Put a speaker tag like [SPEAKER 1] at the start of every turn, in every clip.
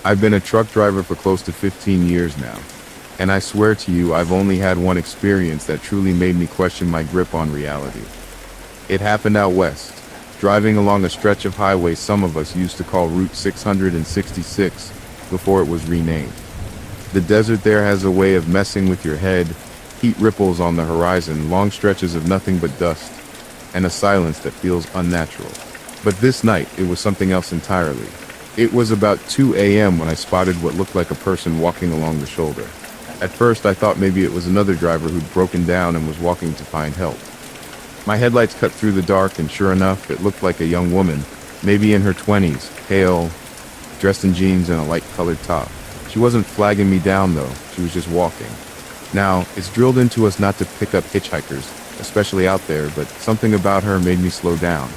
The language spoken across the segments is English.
[SPEAKER 1] I've been a truck driver for close to 15 years now, and I swear to you I've only had one experience that truly made me question my grip on reality. It happened out west, driving along a stretch of highway some of us used to call Route 666 before it was renamed. The desert there has a way of messing with your head, heat ripples on the horizon, long stretches of nothing but dust, and a silence that feels unnatural. But this night, it was something else entirely. It was about 2 a.m. when I spotted what looked like a person walking along the shoulder. At first, I thought maybe it was another driver who'd broken down and was walking to find help. My headlights cut through the dark, and sure enough, it looked like a young woman, maybe in her 20s, pale, dressed in jeans and a light-colored top. She wasn't flagging me down, though. She was just walking. Now, it's drilled into us not to pick up hitchhikers, especially out there, but something about her made me slow down.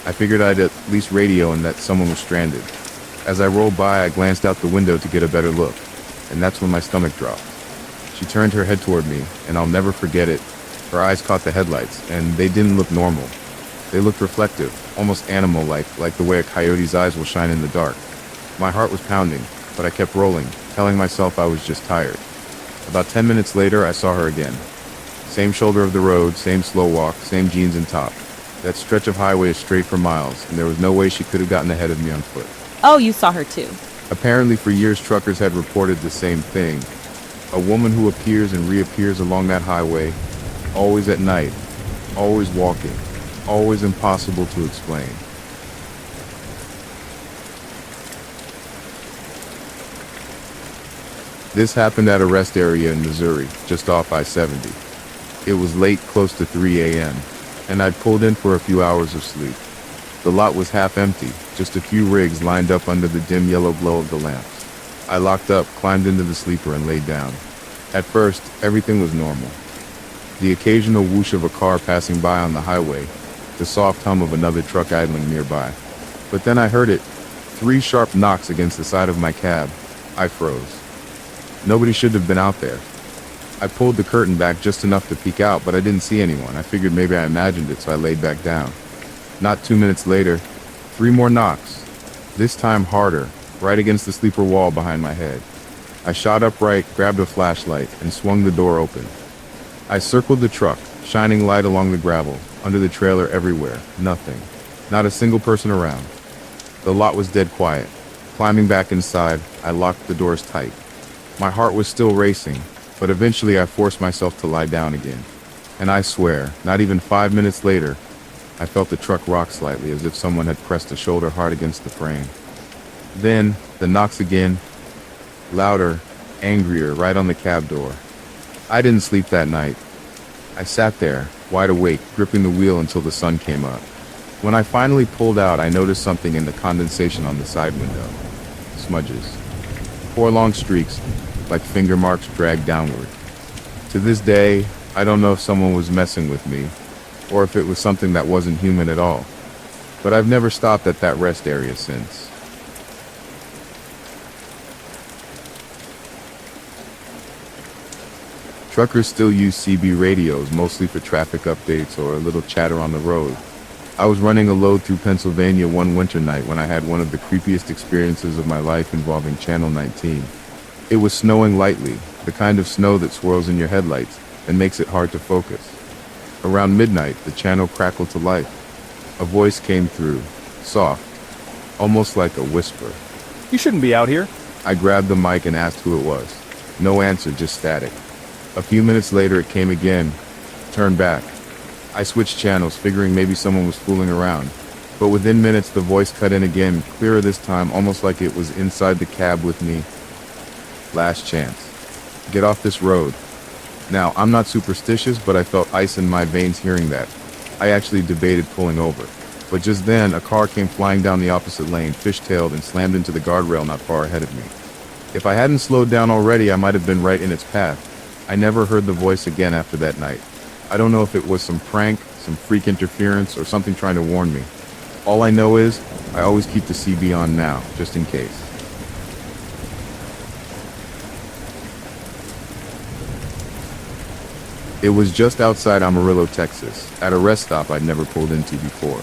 [SPEAKER 1] I figured I'd at least radio and that someone was stranded. As I rolled by, I glanced out the window to get a better look, and that's when my stomach dropped. She turned her head toward me, and I'll never forget it. Her eyes caught the headlights, and they didn't look normal. They looked reflective, almost animal-like, like the way a coyote's eyes will shine in the dark. My heart was pounding, but I kept rolling, telling myself I was just tired. About 10 minutes later, I saw her again. Same shoulder of the road, same slow walk, same jeans and top. That stretch of highway is straight for miles, and there was no way she could have gotten ahead of me on foot.
[SPEAKER 2] Oh, you saw her too.
[SPEAKER 1] Apparently for years truckers had reported the same thing. A woman who appears and reappears along that highway, always at night, always walking, always impossible to explain. This happened at a rest area in Missouri, just off I-70. It was late, close to 3 a.m., and I'd pulled in for a few hours of sleep. The lot was half empty, just a few rigs lined up under the dim yellow glow of the lamps. I locked up, climbed into the sleeper, and laid down. At first, everything was normal. The occasional whoosh of a car passing by on the highway, the soft hum of another truck idling nearby. But then I heard it, 3 sharp knocks against the side of my cab. I froze. Nobody should have been out there. I pulled the curtain back just enough to peek out, but I didn't see anyone. I figured maybe I imagined it, so I laid back down. Not 2 minutes later, 3 more knocks. This time harder, right against the sleeper wall behind my head. I shot upright, grabbed a flashlight, and swung the door open. I circled the truck, shining light along the gravel, under the trailer everywhere. Nothing. Not a single person around. The lot was dead quiet. Climbing back inside, I locked the doors tight. My heart was still racing, but eventually I forced myself to lie down again. And I swear, not even 5 minutes later, I felt the truck rock slightly, as if someone had pressed a shoulder hard against the frame. Then, the knocks again, louder, angrier, right on the cab door. I didn't sleep that night. I sat there, wide awake, gripping the wheel until the sun came up. When I finally pulled out, I noticed something in the condensation on the side window. Smudges. 4 long streaks, like finger marks dragged downward. To this day, I don't know if someone was messing with me, or if it was something that wasn't human at all. But I've never stopped at that rest area since. Truckers still use CB radios, mostly for traffic updates or a little chatter on the road. I was running a load through Pennsylvania one winter night when I had one of the creepiest experiences of my life involving Channel 19. It was snowing lightly, the kind of snow that swirls in your headlights and makes it hard to focus. Around midnight, the channel crackled to life. A voice came through, soft, almost like a whisper.
[SPEAKER 3] You shouldn't be out here.
[SPEAKER 1] I grabbed the mic and asked who it was. No answer, just static. A few minutes later, it came again. Turn back. I switched channels, figuring maybe someone was fooling around. But within minutes, the voice cut in again, clearer this time, almost like it was inside the cab with me. Last chance. Get off this road. Now, I'm not superstitious, but I felt ice in my veins hearing that. I actually debated pulling over. But just then, a car came flying down the opposite lane, fishtailed, and slammed into the guardrail not far ahead of me. If I hadn't slowed down already, I might have been right in its path. I never heard the voice again after that night. I don't know if it was some prank, some freak interference, or something trying to warn me. All I know is, I always keep the CB on now, just in case. It was just outside Amarillo, Texas, at a rest stop I'd never pulled into before.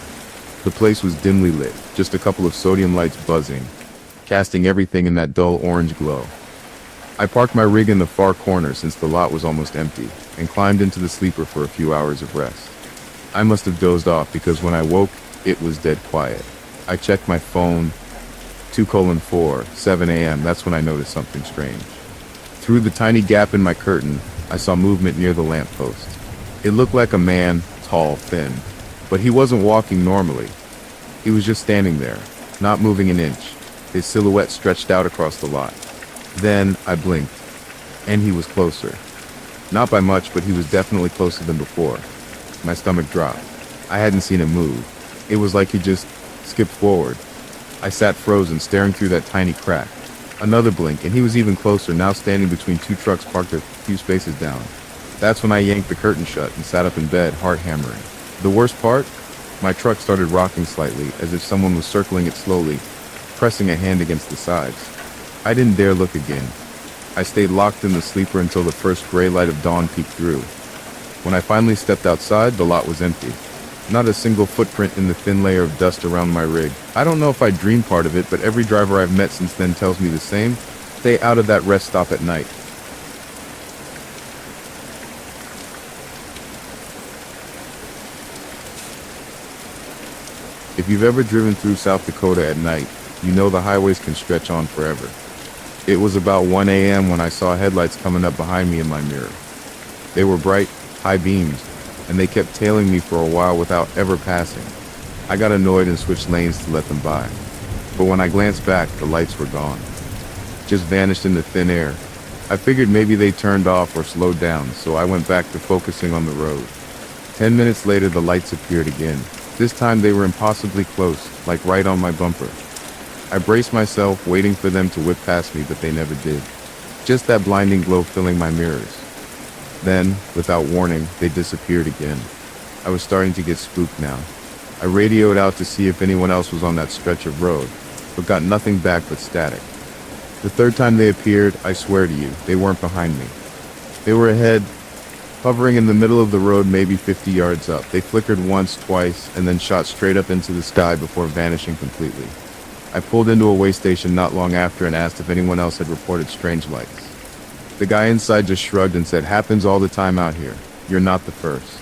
[SPEAKER 1] The place was dimly lit, just a couple of sodium lights buzzing. casting everything in that dull orange glow. I parked my rig in the far corner since the lot was almost empty, and climbed into the sleeper for a few hours of rest. I must have dozed off because when I woke, it was dead quiet. I checked my phone, 2:4, 7 a.m. That's when I noticed something strange. Through the tiny gap in my curtain, I saw movement near the lamppost. It looked like a man, tall, thin, but he wasn't walking normally. He was just standing there, not moving an inch, his silhouette stretched out across the lot. Then I blinked, and he was closer. Not by much, but he was definitely closer than before. My stomach dropped. I hadn't seen him move. It was like he just skipped forward. I sat frozen, staring through that tiny crack. Another blink, and he was even closer, now standing between two trucks parked a few spaces down. That's when I yanked the curtain shut and sat up in bed, heart hammering. The worst part? My truck started rocking slightly, as if someone was circling it slowly, pressing a hand against the sides. I didn't dare look again. I stayed locked in the sleeper until the first gray light of dawn peeked through. When I finally stepped outside, the lot was empty. Not a single footprint in the thin layer of dust around my rig. I don't know if I dreamed part of it, but every driver I've met since then tells me the same. Stay out of that rest stop at night. If you've ever driven through South Dakota at night, you know the highways can stretch on forever. It was about 1 a.m. when I saw headlights coming up behind me in my mirror. They were bright, high beams, and they kept tailing me for a while without ever passing. I got annoyed and switched lanes to let them by. But when I glanced back, the lights were gone. Just vanished into thin air. I figured maybe they turned off or slowed down, so I went back to focusing on the road. 10 minutes later, the lights appeared again. This time they were impossibly close, like right on my bumper. I braced myself, waiting for them to whip past me, but they never did. Just that blinding glow filling my mirrors. Then, without warning, they disappeared again. I was starting to get spooked now. I radioed out to see if anyone else was on that stretch of road, but got nothing back but static. The third time they appeared, I swear to you, they weren't behind me. They were ahead, hovering in the middle of the road, maybe 50 yards up. They flickered once, twice, and then shot straight up into the sky before vanishing completely. I pulled into a way station not long after and asked if anyone else had reported strange lights. The guy inside just shrugged and said, "Happens all the time out here. You're not the first."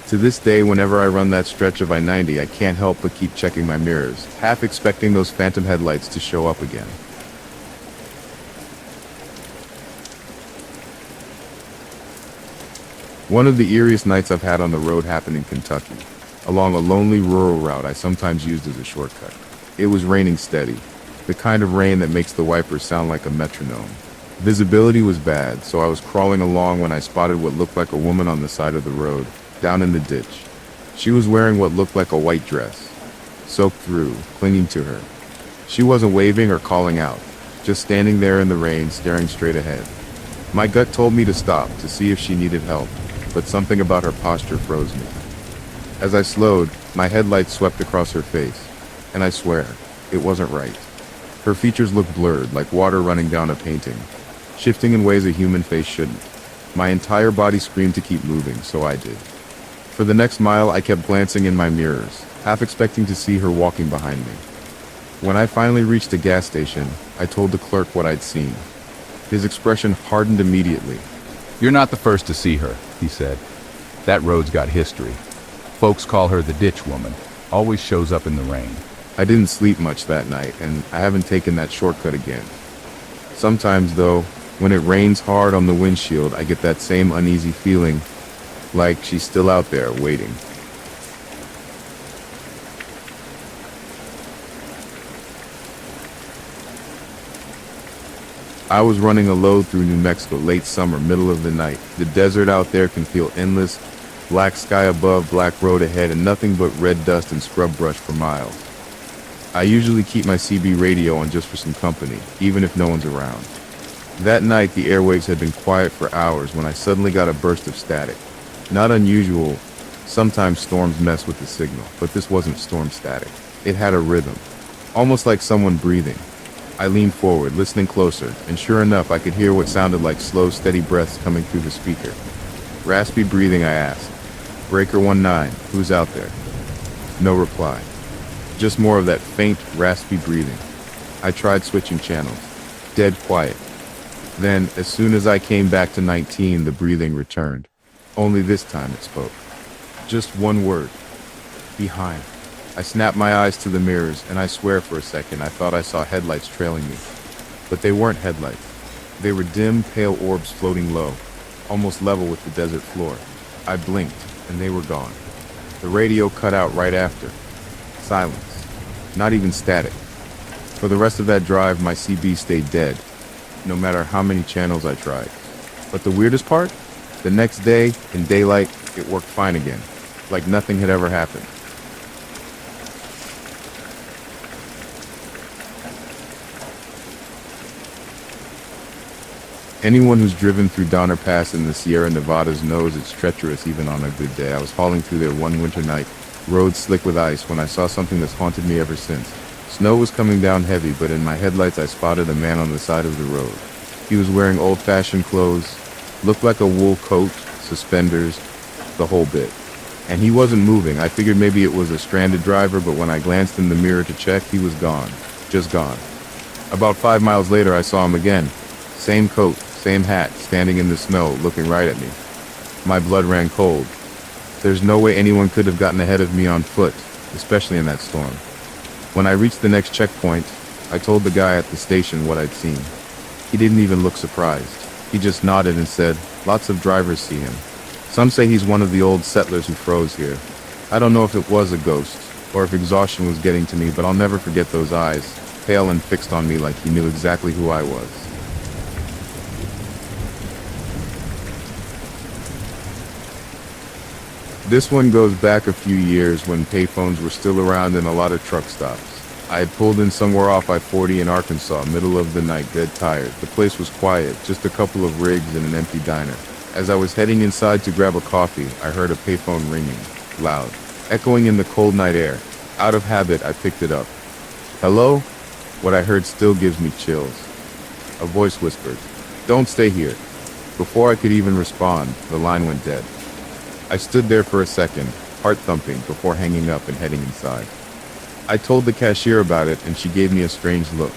[SPEAKER 1] To this day, whenever I run that stretch of I-90, I can't help but keep checking my mirrors, half expecting those phantom headlights to show up again. One of the eeriest nights I've had on the road happened in Kentucky, along a lonely rural route I sometimes used as a shortcut. It was raining steady, the kind of rain that makes the wipers sound like a metronome. Visibility was bad, so I was crawling along when I spotted what looked like a woman on the side of the road, down in the ditch. She was wearing what looked like a white dress, soaked through, clinging to her. She wasn't waving or calling out, just standing there in the rain, staring straight ahead. My gut told me to stop, to see if she needed help, but something about her posture froze me. As I slowed, my headlights swept across her face, and I swear, it wasn't right. Her features looked blurred, like water running down a painting, shifting in ways a human face shouldn't. My entire body screamed to keep moving, so I did. For the next mile, I kept glancing in my mirrors, half expecting to see her walking behind me. When I finally reached a gas station, I told the clerk what I'd seen. His expression hardened immediately.
[SPEAKER 2] "You're not the first to see her," he said. "That road's got history. Folks call her the ditch woman. Always shows up in the rain."
[SPEAKER 1] I didn't sleep much that night, and I haven't taken that shortcut again. Sometimes, though, when it rains hard on the windshield, I get that same uneasy feeling, like she's still out there waiting. I was running a load through New Mexico, late summer, middle of the night. The desert out there can feel endless, black sky above, black road ahead, and nothing but red dust and scrub brush for miles. I usually keep my CB radio on just for some company, even if no one's around. That night, the airwaves had been quiet for hours when I suddenly got a burst of static. Not unusual, sometimes storms mess with the signal, but this wasn't storm static. It had a rhythm, almost like someone breathing. I leaned forward, listening closer, and sure enough, I could hear what sounded like slow, steady breaths coming through the speaker. Raspy breathing, I asked. "Breaker 19, who's out there?" No reply. Just more of that faint, raspy breathing. I tried switching channels. Dead quiet. Then, as soon as I came back to 19, the breathing returned. Only this time it spoke. Just one word. Behind. I snapped my eyes to the mirrors, and I swear for a second I thought I saw headlights trailing me. But they weren't headlights. They were dim, pale orbs floating low, almost level with the desert floor. I blinked, and they were gone. The radio cut out right after. Silence. Not even static. For the rest of that drive, my CB stayed dead, no matter how many channels I tried. But the weirdest part? The next day, in daylight, it worked fine again, like nothing had ever happened. Anyone who's driven through Donner Pass in the Sierra Nevadas knows it's treacherous even on a good day. I was hauling through there one winter night, roads slick with ice, when I saw something that's haunted me ever since. Snow was coming down heavy, but in my headlights I spotted a man on the side of the road. He was wearing old-fashioned clothes, looked like a wool coat, suspenders, the whole bit. And he wasn't moving. I figured maybe it was a stranded driver, but when I glanced in the mirror to check, he was gone. Just gone. About 5 miles later, I saw him again. Same coat, same hat, standing in the snow, looking right at me. My blood ran cold. There's no way anyone could have gotten ahead of me on foot, especially in that storm. When I reached the next checkpoint, I told the guy at the station what I'd seen. He didn't even look surprised. He just nodded and said, "Lots of drivers see him. Some say he's one of the old settlers who froze here. I don't know if it was a ghost, or if exhaustion was getting to me, but I'll never forget those eyes, pale and fixed on me like he knew exactly who I was." This one goes back a few years when payphones were still around and a lot of truck stops. I had pulled in somewhere off I-40 in Arkansas, middle of the night, dead tired. The place was quiet, just a couple of rigs and an empty diner. As I was heading inside to grab a coffee, I heard a payphone ringing, loud, echoing in the cold night air. Out of habit, I picked it up. "Hello?" What I heard still gives me chills. A voice whispered, "Don't stay here." Before I could even respond, the line went dead. I stood there for a second, heart thumping, before hanging up and heading inside. I told the cashier about it, and she gave me a strange look.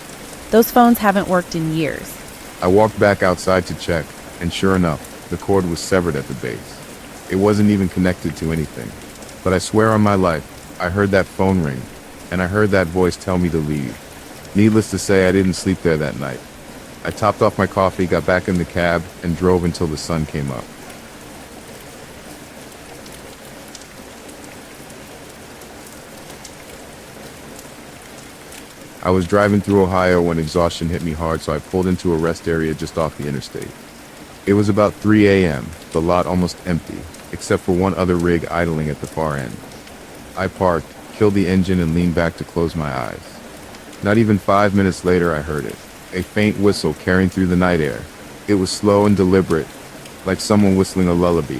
[SPEAKER 3] Those phones haven't worked in years.
[SPEAKER 1] I walked back outside to check, and sure enough, the cord was severed at the base. It wasn't even connected to anything. But I swear on my life, I heard that phone ring, and I heard that voice tell me to leave. Needless to say, I didn't sleep there that night. I topped off my coffee, got back in the cab, and drove until the sun came up. I was driving through Ohio when exhaustion hit me hard, so I pulled into a rest area just off the interstate. It was about 3 a.m., the lot almost empty, except for one other rig idling at the far end. I parked, killed the engine, and leaned back to close my eyes. Not even 5 minutes later, I heard it. A faint whistle carrying through the night air. It was slow and deliberate, like someone whistling a lullaby.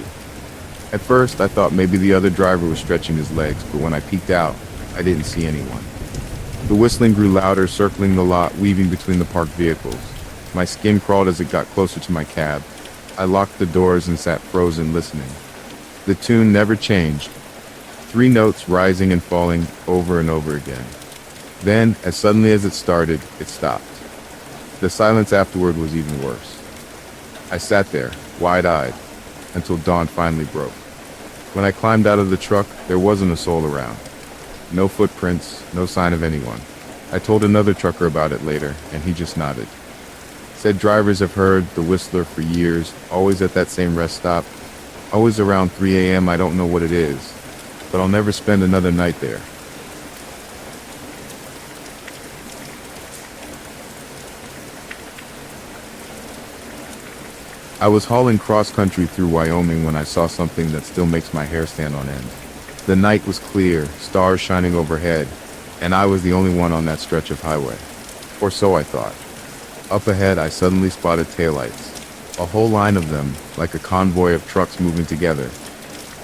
[SPEAKER 1] At first, I thought maybe the other driver was stretching his legs, but when I peeked out, I didn't see anyone. The whistling grew louder, circling the lot, weaving between the parked vehicles. My skin crawled as it got closer to my cab. I locked the doors and sat frozen, listening. The tune never changed. 3 notes rising and falling over and over again. Then, as suddenly as it started, it stopped. The silence afterward was even worse. I sat there, wide-eyed, until dawn finally broke. When I climbed out of the truck, there wasn't a soul around. No footprints, no sign of anyone. I told another trucker about it later, and he just nodded. Said drivers have heard the whistler for years, always at that same rest stop. Always around 3 a.m. I don't know what it is, but I'll never spend another night there. I was hauling cross-country through Wyoming when I saw something that still makes my hair stand on end. The night was clear, stars shining overhead, and I was the only one on that stretch of highway. Or so I thought. Up ahead, I suddenly spotted taillights. A whole line of them, like a convoy of trucks moving together.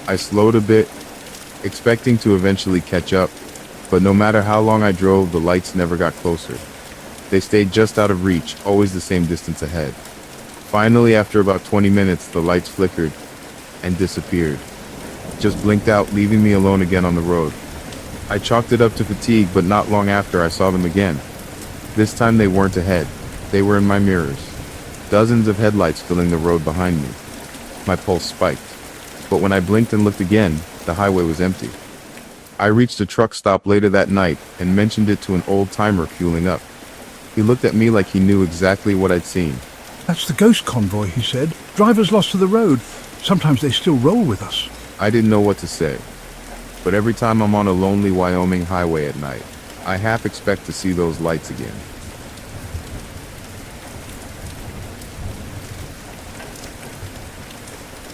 [SPEAKER 1] I slowed a bit, expecting to eventually catch up, but no matter how long I drove, the lights never got closer. They stayed just out of reach, always the same distance ahead. Finally, after about 20 minutes, the lights flickered and disappeared. Just blinked out, leaving me alone again on the road. I chalked it up to fatigue, but not long after I saw them again. This time they weren't ahead. They were in my mirrors. Dozens of headlights filling the road behind me. My pulse spiked. But when I blinked and looked again, the highway was empty. I reached a truck stop later that night and mentioned it to an old-timer fueling up. He looked at me like he knew exactly what I'd seen.
[SPEAKER 4] That's the ghost convoy, he said. Drivers lost to the road. Sometimes they still roll with us.
[SPEAKER 1] I didn't know what to say. But every time I'm on a lonely Wyoming highway at night, I half expect to see those lights again.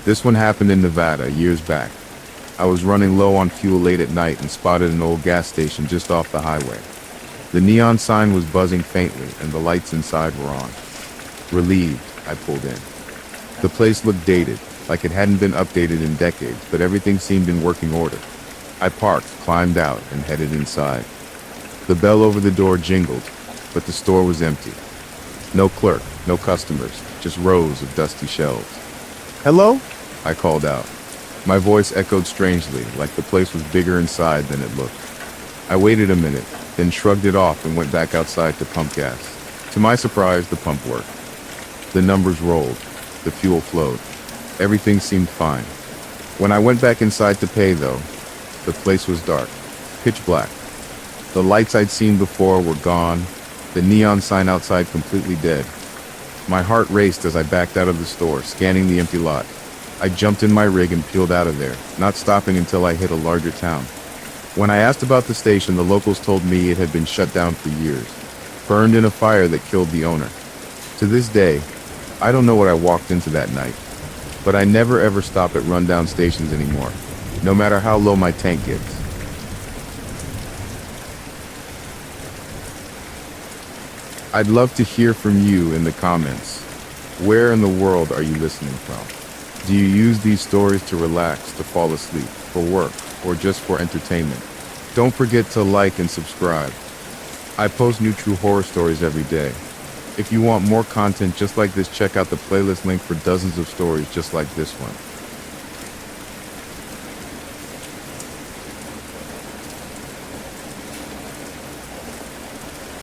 [SPEAKER 1] This one happened in Nevada years back. I was running low on fuel late at night and spotted an old gas station just off the highway. The neon sign was buzzing faintly and the lights inside were on. Relieved, I pulled in. The place looked dated, like it hadn't been updated in decades, but everything seemed in working order. I parked, climbed out, and headed inside. The bell over the door jingled, but the store was empty. No clerk, no customers, just rows of dusty shelves. "Hello?" I called out. My voice echoed strangely, like the place was bigger inside than it looked. I waited a minute, then shrugged it off and went back outside to pump gas. To my surprise, the pump worked. The numbers rolled. The fuel flowed. Everything seemed fine. When I went back inside to pay, though, the place was dark, pitch black. The lights I'd seen before were gone, the neon sign outside completely dead. My heart raced as I backed out of the store, scanning the empty lot. I jumped in my rig and peeled out of there, not stopping until I hit a larger town. When I asked about the station, the locals told me it had been shut down for years, burned in a fire that killed the owner. To this day, I don't know what I walked into that night, but I never ever stop at rundown stations anymore, no matter how low my tank gets. I'd love to hear from you in the comments. Where in the world are you listening from? Do you use these stories to relax, to fall asleep, for work, or just for entertainment? Don't forget to like and subscribe. I post new true horror stories every day. If you want more content just like this, check out the playlist link for dozens of stories just like this one.